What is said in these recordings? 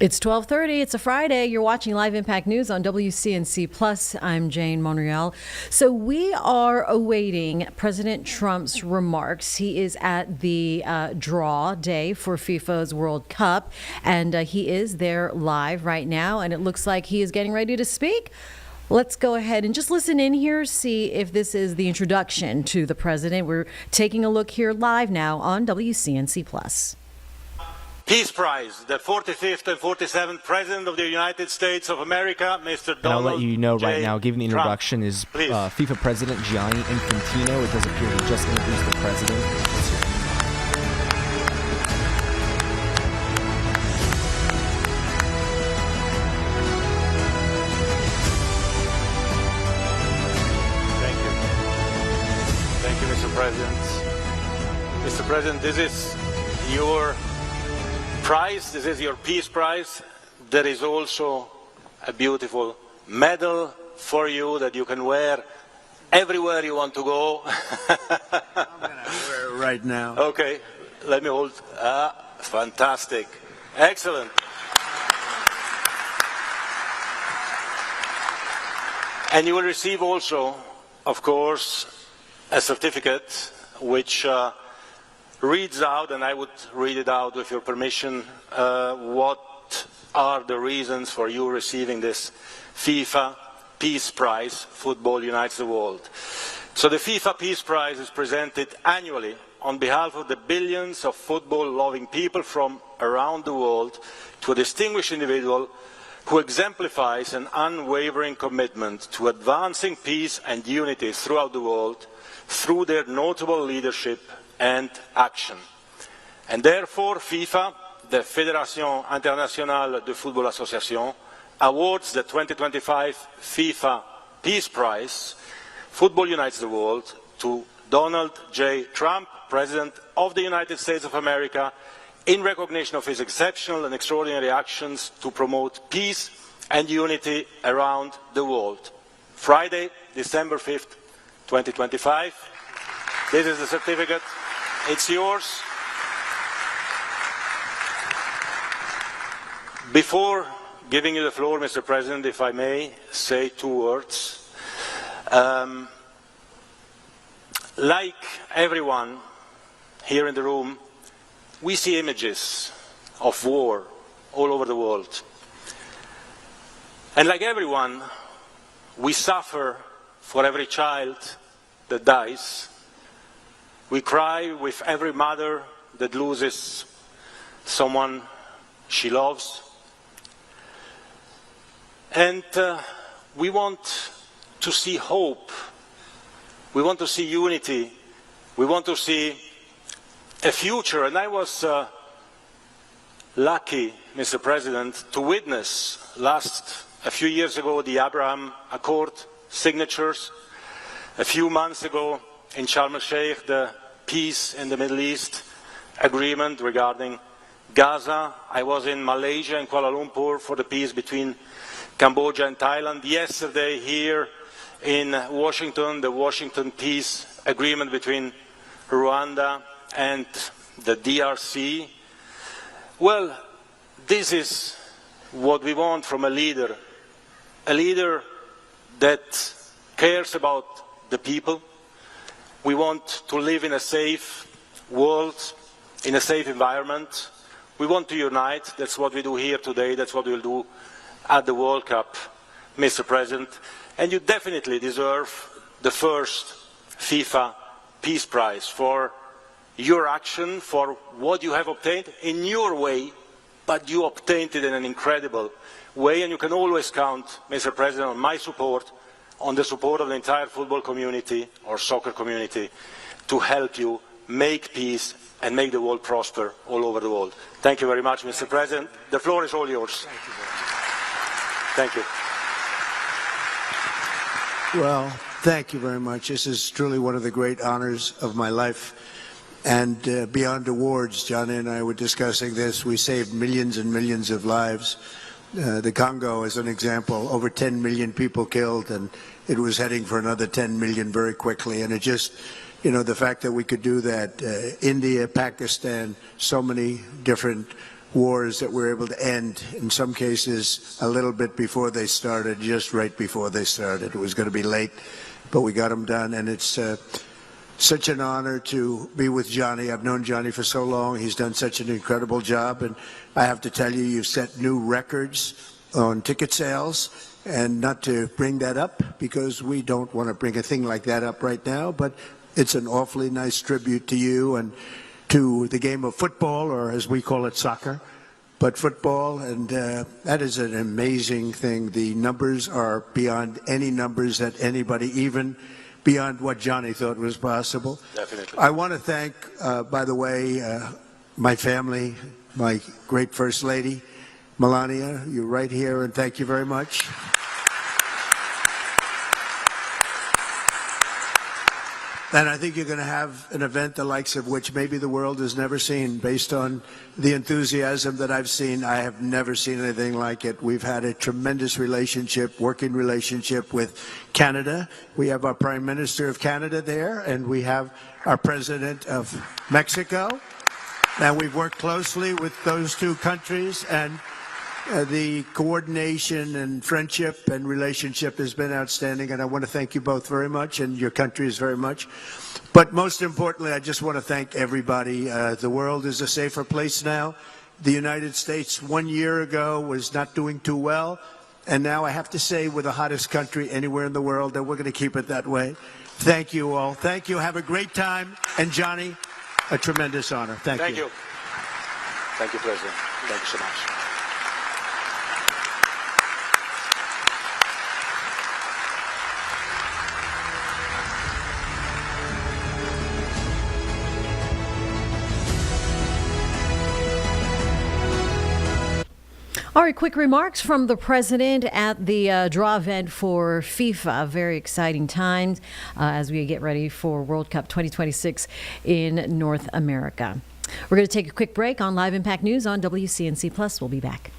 It's 12:30. It's a Friday. You're watching Live Impact News on WCNC Plus. I'm Jane Monreal. So we are awaiting President Trump's remarks. He is at the draw day for FIFA's World Cup, and he is there live right now, and it looks like he is getting ready to speak. Let's go ahead and just listen in here, see if this is the introduction to the president. We're taking a look here live now on WCNC Plus. Peace Prize, the 45th and 47th President of the United States of America, Mr. Donald J. And I'll let you know right now, giving the introduction Trump. is FIFA President Gianni Infantino. It does appear he just introduced the president. Thank you. Thank you, Mr. President. Mr. President, this is your prize. This is your Peace Prize. There is also a beautiful medal for you that you can wear everywhere you want to go. I'm going to wear it right now. Okay, let me hold. Fantastic. Excellent. And you will receive also, of course, a certificate which reads out, and I would read it out with your permission, what are the reasons for you receiving this FIFA Peace Prize. Football unites the world. So the FIFA Peace Prize is presented annually on behalf of the billions of football-loving people from around the world to a distinguished individual who exemplifies an unwavering commitment to advancing peace and unity throughout the world through their notable leadership and action. And therefore, FIFA, the Fédération Internationale de Football Association, awards the 2025 FIFA Peace Prize, Football Unites the World, to Donald J. Trump, President of the United States of America, in recognition of his exceptional and extraordinary actions to promote peace and unity around the world. Friday, December 5th, 2025. This is the certificate. It's yours. Before giving you the floor, Mr. President, if I may say two words. Like everyone here in the room, we see images of war all over the world. And like everyone, we suffer for every child that dies. We cry with every mother that loses someone she loves. And we want to see hope. We want to see unity. We want to see a future. And I was lucky, Mr. President, to witness a few years ago, the Abraham Accord signatures. A few months ago, in Sharm el-Sheikh, the peace in the Middle East agreement regarding Gaza. I was in Malaysia and Kuala Lumpur for the peace between Cambodia and Thailand. Yesterday here in Washington, the Washington peace agreement between Rwanda and the DRC. Well, this is what we want from a leader that cares about the people. We want to live in a safe world, in a safe environment. We want to unite. That's what we do here today. That's what we'll do at the World Cup, Mr. President. And you definitely deserve the first FIFA Peace Prize for your action, for what you have obtained in your way, but you obtained it in an incredible way. And you can always count, Mr. President, on my support, on the support of the entire football community or soccer community to help you make peace and make the world prosper all over the world. Thank you very much, Mr. President. The floor is all yours. Thank you. Well, thank you very much. This is truly one of the great honors of my life. And beyond awards, Johnny and I were discussing this. We saved millions and millions of lives. The Congo, as an example, over 10 million people killed, and it was heading for another 10 million very quickly. And it just, the fact that we could do that, India, Pakistan, so many different wars that we're able to end, in some cases a little bit before they started, just right before they started. It was going to be late, but we got them done, and it's such an honor to be with Johnny. I've known Johnny for so long. He's done such an incredible job, and I have to tell you, you've set new records on ticket sales. And not to bring that up, because we don't want to bring a thing like that up right now, but it's an awfully nice tribute to you and to the game of football, or as we call it, soccer, but football, and that is an amazing thing. The numbers are beyond any numbers that anybody, even beyond what Johnny thought was possible. Definitely. I want to thank, by the way, my family, my great First Lady, Melania. You're right here, and thank you very much. And I think you're going to have an event the likes of which maybe the world has never seen. Based on the enthusiasm that I've seen, I have never seen anything like it. We've had a tremendous relationship, working relationship with Canada. We have our Prime Minister of Canada there, and we have our President of Mexico. And we've worked closely with those two countries, and the coordination and friendship and relationship has been outstanding, and I want to thank you both very much, and your countries very much. But most importantly, I just want to thank everybody. The world is a safer place now. The United States 1 year ago was not doing too well, and now I have to say we're the hottest country anywhere in the world, and we're going to keep it that way. Thank you all. Thank you. Have a great time. And Johnny, a tremendous honor. Thank you. Thank you, President. Thank you so much. All right, quick remarks from the president at the draw event for FIFA. Very exciting times as we get ready for World Cup 2026 in North America. We're going to take a quick break on Live Impact News on WCNC Plus. We'll be back.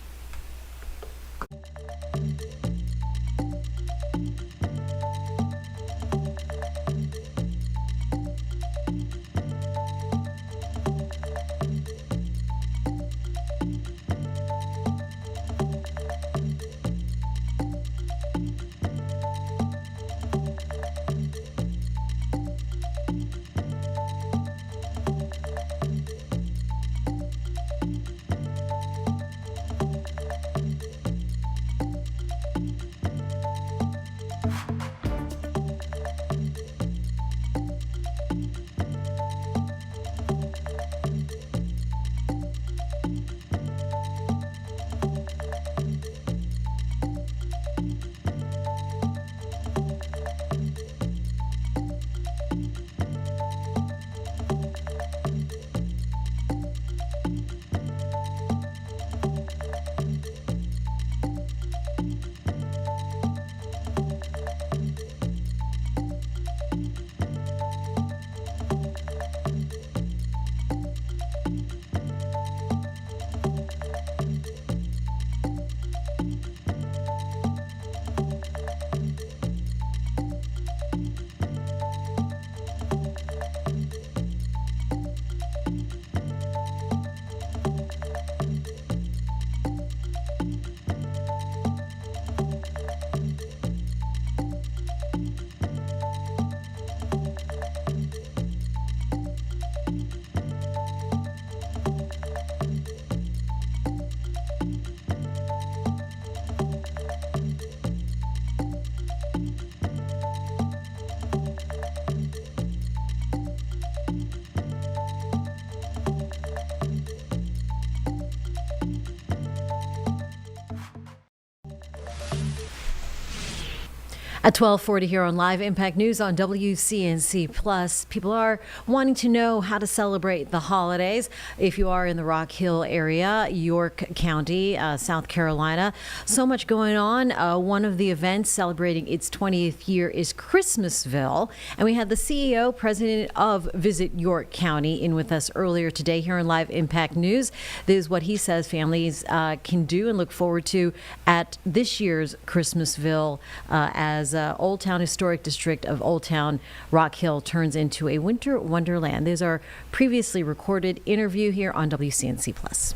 At 12:40 here on Live Impact News on WCNC Plus, people are wanting to know how to celebrate the holidays. If you are in the Rock Hill area, York County, South Carolina, so much going on. One of the events celebrating its 20th year is Christmasville, and we had the CEO, president of Visit York County, in with us earlier today here on Live Impact News. This is what he says families can do and look forward to at this year's Christmasville as Old Town Historic District of Old Town Rock Hill turns into a winter wonderland. There's our previously recorded interview here on WCNC Plus.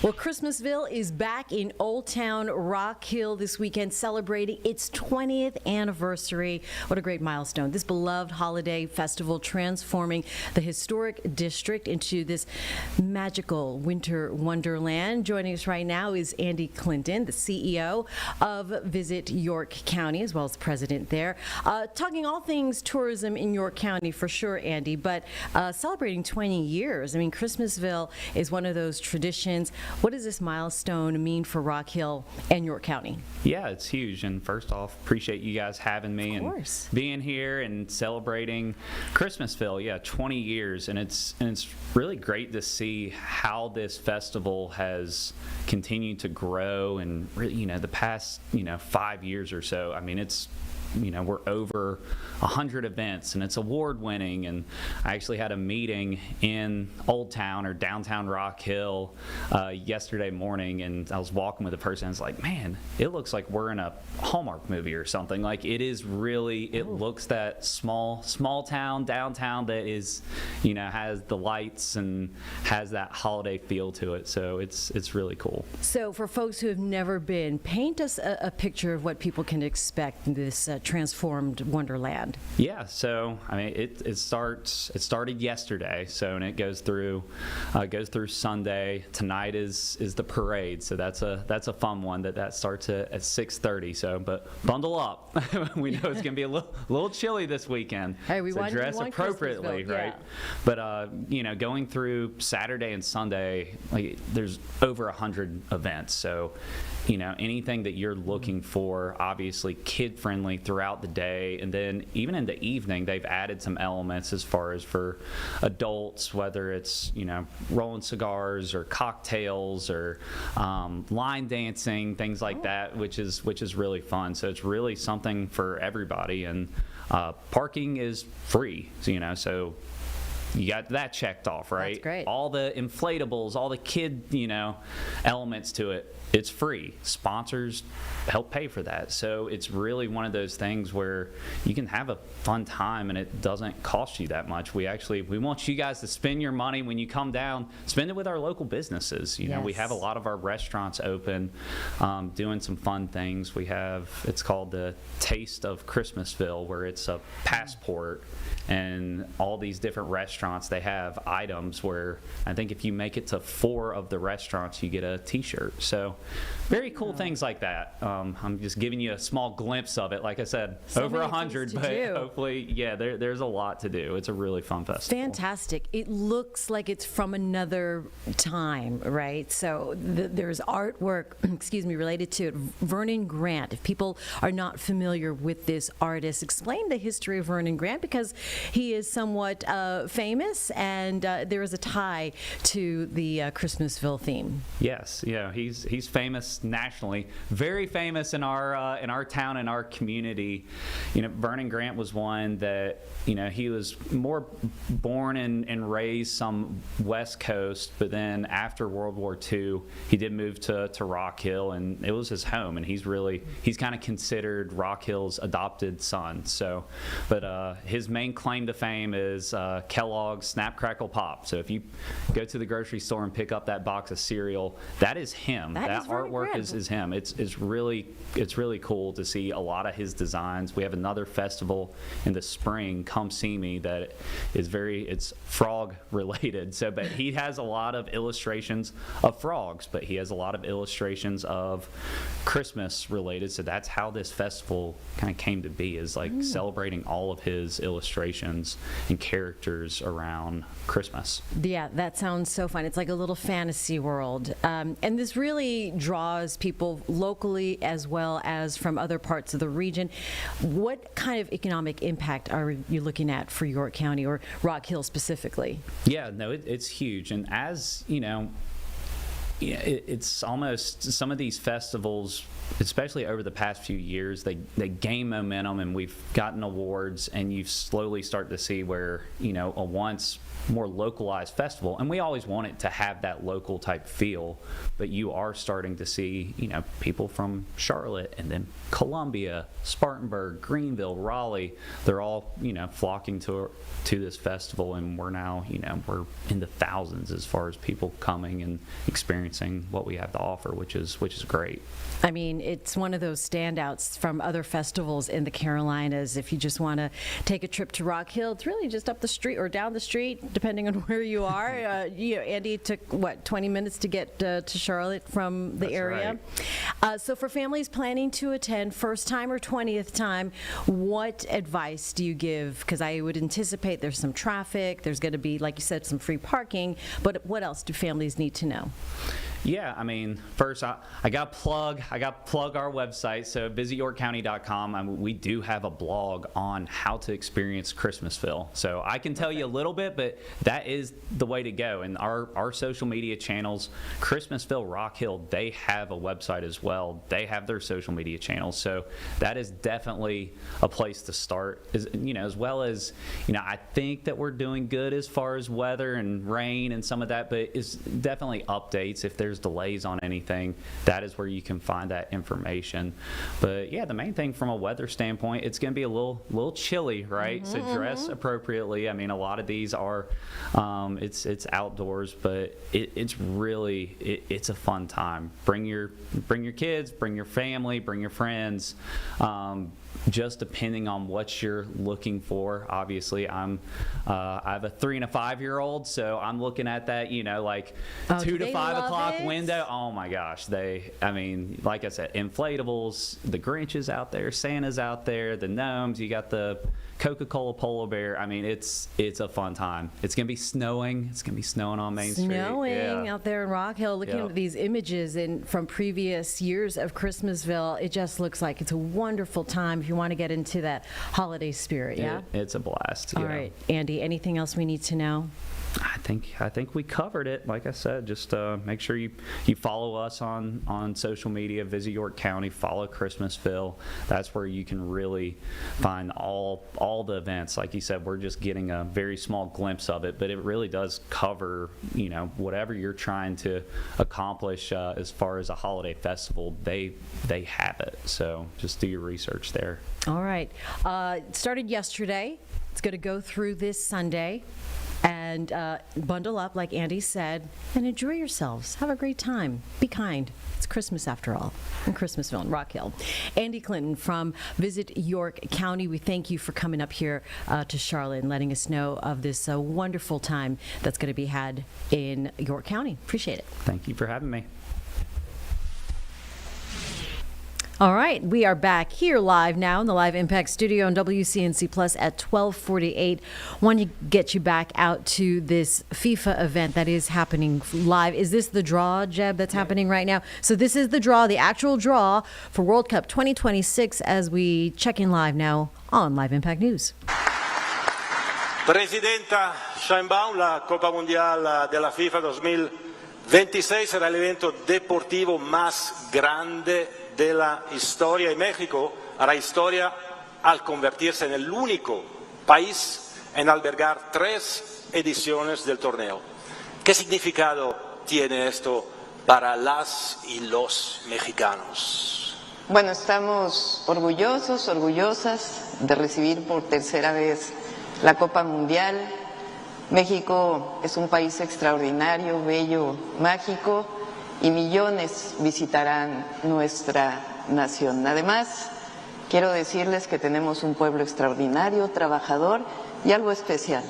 Well, Christmasville is back in Old Town Rock Hill this weekend, celebrating its 20th anniversary. What a great milestone. This beloved holiday festival transforming the historic district into this magical winter wonderland. Joining us right now is Andy Clinton, the CEO of Visit York County, as well as the president there. Talking all things tourism in York County for sure, Andy, but celebrating 20 years. I mean, Christmasville is one of those traditions. What does this milestone mean for Rock Hill and York County? Yeah, it's huge. And first off, appreciate you guys having me and being here and celebrating Christmasville. Yeah, 20 years, and it's really great to see how this festival has continued to grow. And really, the past 5 years or so. I mean, it's we're over 100 events, and it's award winning. And I actually had a meeting in Old Town or downtown Rock Hill yesterday morning, and I was walking with a person. I was like, man, it looks like we're in a Hallmark movie or something. Like, it is really, it looks that small town downtown that is, has the lights and has that holiday feel to it. So it's really cool. So for folks who have never been, paint us a picture of what people can expect in this transformed wonderland. Yeah, so I mean, it started yesterday, so, and it goes through Sunday. Tonight is the parade, so that's a fun one that starts at 6:30. So, but bundle up. We know it's gonna be a little chilly this weekend. Hey, we so want dress appropriately, right? But going through Saturday and Sunday, like, there's over 100 events. So, anything that you're looking for, obviously kid friendly throughout the day, and then even in the evening they've added some elements as far as for adults, whether it's rolling cigars or cocktails or line dancing, things like that, which is really fun. So it's really something for everybody. And parking is free, so you got that checked off, right? That's great. All the inflatables, all the kid, elements to it, it's free. Sponsors help pay for that. So it's really one of those things where you can have a fun time and it doesn't cost you that much. We want you guys to spend your money when you come down, spend it with our local businesses. We have a lot of our restaurants open, doing some fun things. It's called the Taste of Christmasville, where it's a passport, and all these different restaurants, they have items where I think if you make it to 4 of the restaurants, you get a t-shirt. So very cool things like that. I'm just giving you a small glimpse of it. Like I said, so over 100, but hopefully, there's a lot to do. It's a really fun festival. Fantastic. It looks like it's from another time, right? So there's artwork, related to it. Vernon Grant. If people are not familiar with this artist, explain the history of Vernon Grant, because he is somewhat famous, and there is a tie to the Christmasville theme. Yes, he's famous nationally, very famous in our town and our community. Vernon Grant was one that he was more born and raised some West Coast, but then after World War II, he did move to Rock Hill, and it was his home, and he's kind of considered Rock Hill's adopted son. So, but his main claim to fame is Kellogg's Snap Crackle Pop. So if you go to the grocery store and pick up that box of cereal, that is him. That artwork is him. It's really cool to see a lot of his designs. We have another festival in the spring, Come See Me, that is it's frog related. So, but he has a lot of illustrations of frogs, but he has a lot of illustrations of Christmas related. So that's how this festival kind of came to be, is like celebrating all of his illustrations and characters around Christmas. Yeah, that sounds so fun. It's like a little fantasy world. And this really draws people locally as well as from other parts of the region. What kind of economic impact are you looking at for York County or Rock Hill specifically? Yeah, no, it's huge. And as it's almost, some of these festivals, especially over the past few years, they gain momentum, and we've gotten awards, and you slowly start to see where a once more localized festival, and we always want it to have that local type feel, but you are starting to see people from Charlotte and then Columbia, Spartanburg, Greenville, Raleigh, they're all flocking to this festival, and we're now we're in the thousands as far as people coming and experiencing experiencing what we have to offer, which is great. I mean, it's one of those standouts from other festivals in the Carolinas. If you just want to take a trip to Rock Hill, it's really just up the street or down the street, depending on where you are. Andy, it took, 20 minutes to get to Charlotte from the area? Right. So for families planning to attend, first time or 20th time, what advice do you give? Because I would anticipate there's some traffic, there's going to be, like you said, some free parking, but what else do families need to know? Yeah, I mean, first, I got to plug our website. So visityorkcounty.com. We do have a blog on how to experience Christmasville. So I can tell you a little bit, but that is the way to go. And our social media channels, Christmasville, Rock Hill, they have a website as well. They have their social media channels. So that is definitely a place to start. As well as, I think that we're doing good as far as weather and rain and some of that, but it's definitely updates if there's delays on anything. That is where you can find that information. But yeah, the main thing from a weather standpoint, it's going to be a little chilly, right? So dress appropriately. I mean, a lot of these are it's outdoors, but it's really it's a fun time. Bring your kids, bring your family, bring your friends. Just depending on what you're looking for. Obviously, I have a 3 and a 5-year-old, so I'm looking at that, 2 to 5 o'clock window. Oh my gosh, like I said, inflatables, the Grinches out there, Santa's out there, the gnomes. You got the Coca-Cola polar bear. I mean, it's a fun time. It's gonna be snowing. It's gonna be snowing on Main Street. Snowing out there in Rock Hill. Looking at these images from previous years of Christmasville, it just looks like it's a wonderful time if you want to get into that holiday spirit. Yeah, it's a blast. All right, Andy. Anything else we need to know? I think we covered it. Like I said, just make sure you follow us on social media. Visit York County. Follow Christmasville. That's where you can really find all the events. Like you said, we're just getting a very small glimpse of it, but it really does cover whatever you're trying to accomplish as far as a holiday festival. They have it. So just do your research there. All right. It started yesterday. It's going to go through this Sunday. And bundle up, like Andy said, and enjoy yourselves. Have a great time. Be kind. It's Christmas after all, in Christmasville and Rock Hill. Andy Clinton from Visit York County, we thank you for coming up here to Charlotte and letting us know of this wonderful time that's going to be had in York County. Appreciate it. Thank you for having me. All right, we are back here live now in the Live Impact Studio on WCNC Plus at 12:48. Want to get you back out to this FIFA event that is happening live. Is this the draw, Jeb, that's happening right now? So this is the draw, the actual draw for World Cup 2026 as we check in live now on Live Impact News. Presidenta Sheinbaum, la Copa Mundial de la FIFA 2026 será el evento deportivo más grande de la historia y México hará historia al convertirse en el único país en albergar 3 ediciones del torneo. ¿Qué significado tiene esto para las y los mexicanos? Bueno, estamos orgullosas de recibir por tercera vez la Copa Mundial. México es un país extraordinario, bello, mágico, y millones visitarán nuestra nación. Además, quiero decirles que tenemos un pueblo extraordinario, trabajador y algo especial.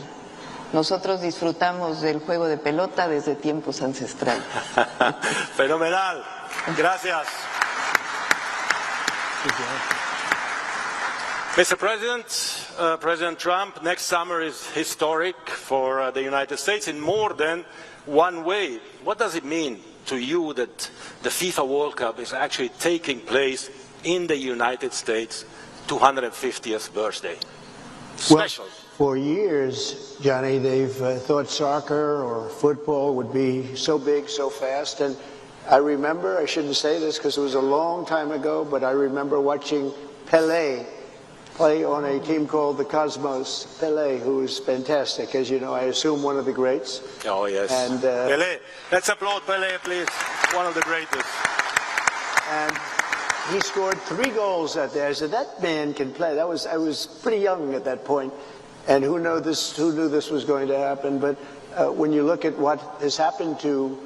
Nosotros disfrutamos del juego de pelota desde tiempos ancestrales. Fenomenal. Gracias. Mr. President, President Trump, next summer is historic for the United States in more than one way. What does it mean to you that the FIFA World Cup is actually taking place in the United States 250th birthday? Special. Well, for years, Johnny, they've thought soccer or football would be so big, so fast. And I remember, I shouldn't say this because it was a long time ago, but I remember watching Pelé play on a team called the Cosmos. Pelé, who was fantastic, as you know, I assume one of the greats. Oh, yes. And, Pelé. Let's applaud Pelé, please. One of the greatest. And he scored 3 goals that day. I said, that man can play. I was pretty young at that point, and who knew this was going to happen? But when you look at what has happened to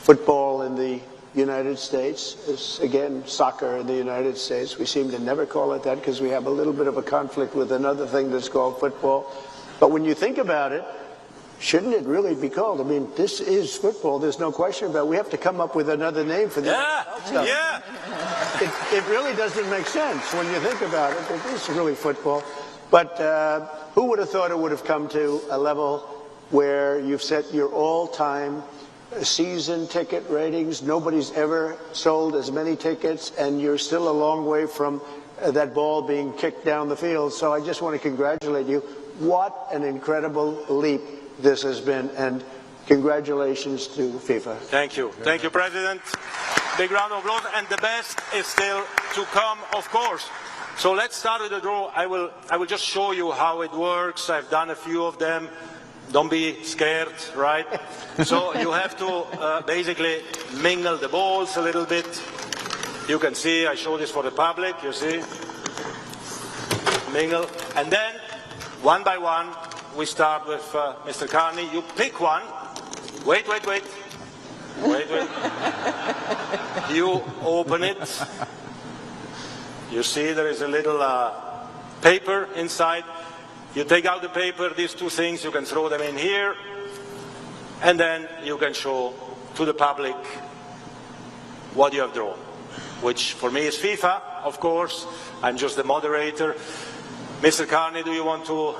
football in the United States is, again, soccer in the United States. We seem to never call it that because we have a little bit of a conflict with another thing that's called football. But when you think about it, shouldn't it really be called? I mean, this is football. There's no question about it. We have to come up with another name for this. Yeah. It really doesn't make sense when you think about it. It is really football. But who would have thought it would have come to a level where you've set your all-time season ticket ratings? Nobody's ever sold as many tickets, and you're still a long way from that ball being kicked down the field. So I just want to congratulate you. What an incredible leap this has been, and congratulations to FIFA. Thank you. Thank you, President. Big round of applause, and the best is still to come, of course. So let's start with the draw. I will just show you how it works. I've done a few of them. Don't be scared, right? So you have to basically mingle the balls a little bit. You can see, I show this for the public, you see. Mingle. And then, one by one, we start with Mr. Carney. You pick one. Wait. You open it. You see there is a little paper inside. You take out the paper, these two things, you can throw them in here, and then you can show to the public what you have drawn, which for me is FIFA, of course. I'm just the moderator. Mr. Carney, do you want to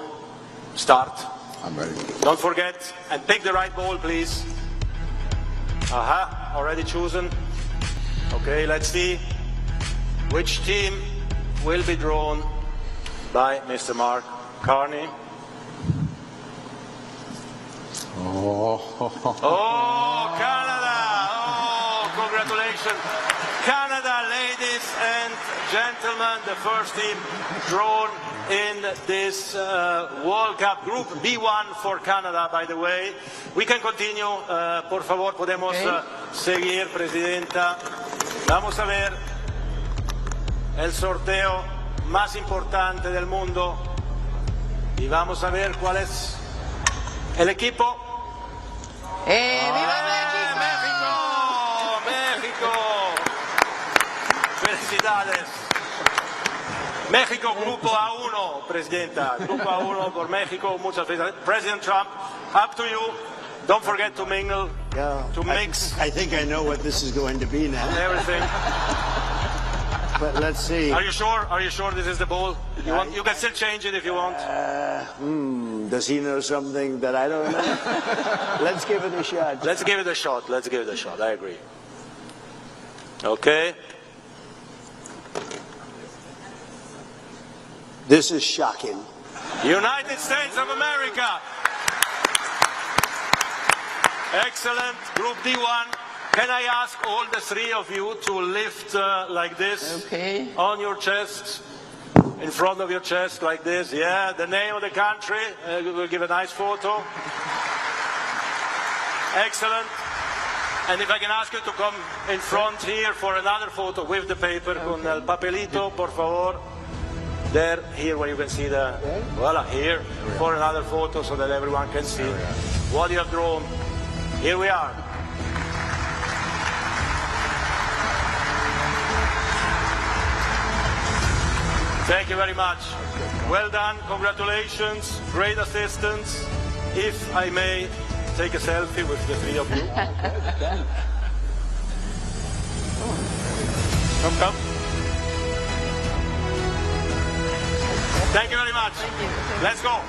start? I'm ready. Don't forget, and pick the right ball, please. Aha, already chosen. Okay, let's see which team will be drawn by Mr. Mark Carney. Oh, Canada! Oh, congratulations. Canada, ladies and gentlemen, the first team drawn in this World Cup Group B1 for Canada, by the way. We can continue. Por favor, podemos seguir, Presidenta. Vamos a ver el sorteo más importante del mundo y vamos a ver cuál es el equipo. ¡Viva México! ¡México! ¡Felicidades! México, Grupo A1, Presidenta. Grupo A1 por México, muchas felicidades. President Trump, up to you. Don't forget to mingle, to mix. I think I know what this is going to be now. Everything. But let's see. Are you sure? Are you sure this is the ball? You can still change it if you want. Does he know something that I don't know? Let's give it a shot. Let's give it a shot. Let's give it a shot. I agree. Okay. This is shocking. United States of America. Excellent. Group D1. Can I ask all the three of you to lift like this? Okay. On your chest, in front of your chest like this. Yeah, the name of the country. We'll give a nice photo. Excellent. And if I can ask you to come in front here for another photo with the paper, con el papelito, por favor. There, here where you can see the, voila, here, for another photo so that everyone can see what you have drawn. Here we are. Thank you very much. Well done. Congratulations. Great assistance. If I may take a selfie with the three of you. Come. Thank you very much. Let's go.